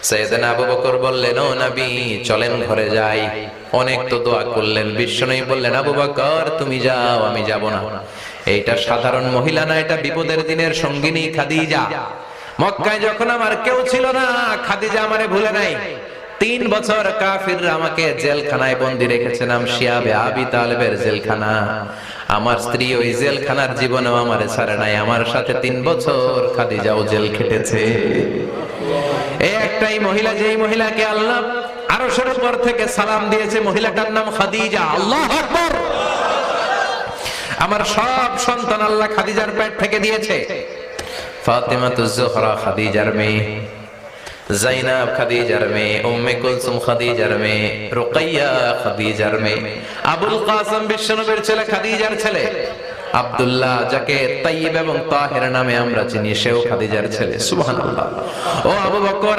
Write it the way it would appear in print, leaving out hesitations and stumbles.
সাইয়েদনা আবু বকর বললেন, ও নবী চলেন ঘরে যাই। অনেক তো দোয়া করলেন, বিশ্বনবী বললেন, আবু বকর তুমি যাও, আমি যাব না। এইটা সাধারণ মহিলা না, এটা বিপদের দিনের সঙ্গিনী খাদিজা। মক্কায় যখন আমার কেউ ছিল না, খাদিজা আমারে ভুলে নাই। 3 বছর কাফিররা আমাকে জেলখানায় বন্দী রেখেছিলাম, শিয়াবে আবি তালেবের জেলখানা। আমার স্ত্রী ওই জেলখানার জীবনেও আমারে ছাড়ে নাই, আমার সাথে 3 বছর খাদিজাও জেল খেটেছে। এই একটাই মহিলা, যেই মহিলাকে আল্লাহ আরশের উপর থেকে সালাম দিয়েছে, মহিলাটার নাম খাদিজা। আল্লাহু আকবার। আমার সব সন্তান আল্লাহ খাদিজার পেট থেকে দিয়েছে। ফাতিমাতুজ জোহরা খাদিজার মেয়ে, জাইনাব খাদিজার মেয়ে, উম্মে কুলসুম খাদিজার মেয়ে, রুকাইয়া খাদিজার মেয়ে, আবুল কাসেম বিশ্বনবীর ছেলে খাদিজার ছেলে, আব্দুল্লাহ যাকে তাইয়্যিব এবং তাহের নামে আমরা চিনি, সেও খাদিজার ছেলে। সুবহানাল্লাহ। ও আবু বকর